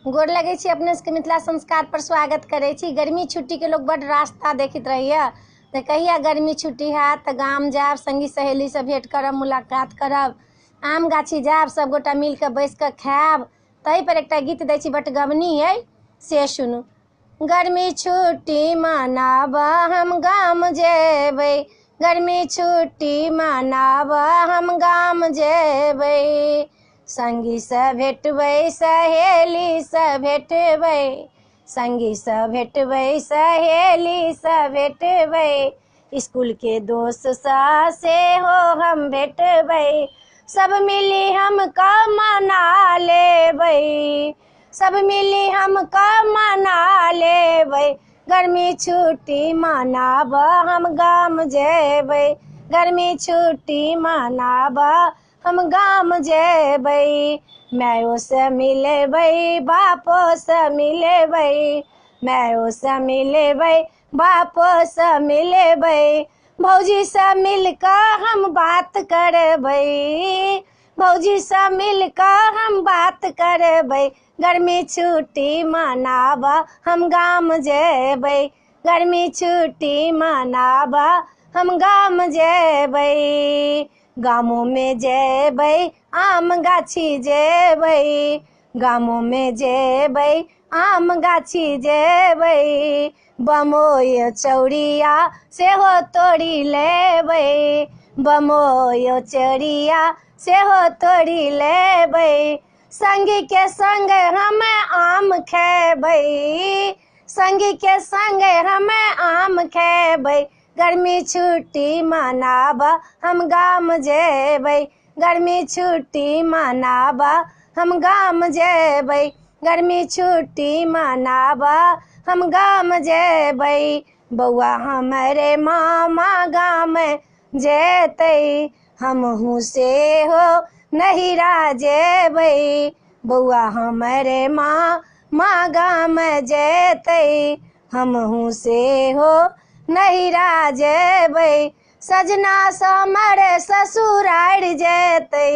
गोर लगे छी अपने सबके मिथिला संस्कार पर स्वागत करे छी। गर्मी छुट्टी के लोग बड़ रास्ता देखित रहिए तो कहिया गर्मी छुट्टी है तो गाम जाब, संगी सहेली से भेंट करब, मुलाकात करब, आम गाछी जाब, सब गोटा मिल के बैस के खायब। तही पर एक गीत दै छी बटगबनी है से सुनू। गर्मी छुट्टी मनाब हम गाम जेबै, गर्मी छुट्टी मनाब हम गाम जेबै, संगी से भेटबै सहेली से भेटबै, संगी से भेटबै सहेली से भेटबै, स्कूल के दोस्त से हो हम भेटबै, सब मिली हम का मना लेबै, सब मिली हम का मना लेबै, गर्मी छुट्टी मनाब हम गाम जेबै, गर्मी छुट्टी मनाब हम गाम जेबै, मायो से मिलेबै बापो से मिलेबै, मायो से मिलेबै बापो से मिलेबै, भौजी से मिलकर हम बात करबै, भौजी से मिलकर हम बात करबै, गर्मी छुट्टी मनाब हम गाम जेबै, गर्मी छुट्टी मनाब हम गाम जेबै, गामों में जेबै आम गाछी जेबै, गामों में जेबै आम गाछी जेबै, बमोय चौड़िया सेहो तोड़ी लेबै, बमोय चौड़िया सेहो तोड़ी लेबै, संगी के संग हम आम खेबै, संगी के संग हम आम खेबै, गर्मी छुट्टी मनाब हम गाम जेबै, गर्मी छुट्टी मनाब हम गाम जेबै, गर्मी छुट्टी मनाब हम गाम जेबै, बौआ हमरे मामा गाम जेतै, हमहूँ सेहो नहिरा जेबै, बौआ हमरे मामा गाम जेतै, हमहूँ सेहो नहिरा जेबै, सजना हमरे ससुरार जेतै,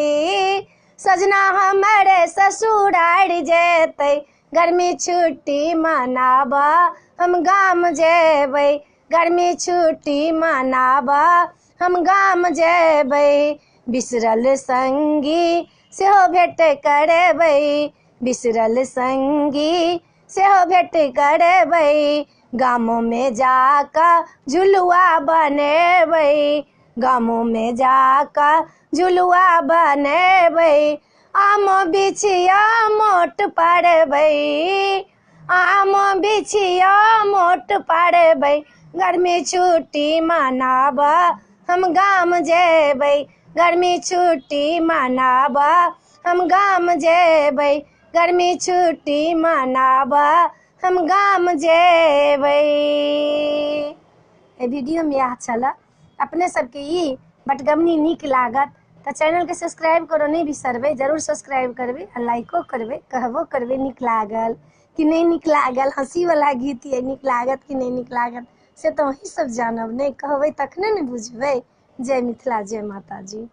सजना हमरे ससुरार जेतै, गर्मी छुट्टी मनाब हम गाम जेबै, गर्मी छुट्टी मनाब हम गाम जेबै, बिसरल संगी सेहो भेट करबै, बिसरल संगी सेहो भेट करबै, गामों में जाकर झुलुआ बनेबै, गामों में जाकर झुलुआ बनेबै, आम बिछिया मोट पारबै, आम बिछिया मोट पारबै, गर्मी छुट्टी मनाब हम गाम जेबै, गर्मी छुट्टी मनाब हम गाम जेबै, गर्मी छुट्टी मनाब हम गाम जेबै। वीडियो में यह छला। अपने सबके ई बटगबनी नीक लागत तो चैनल के सब्सक्राइब करो नहीं बिसरबै, जरूर सब्सक्राइब करबै आ लाइको करबै, कहबो करबै नीक लागल कि नहीं नीक लागल, हंसी वाला गीत ये, नीक लागत कि नहीं नीक लागत से तो वही सब जानब, नहीं कहबै तखने ने बुझबै। जय मिथिला, जय माता जी।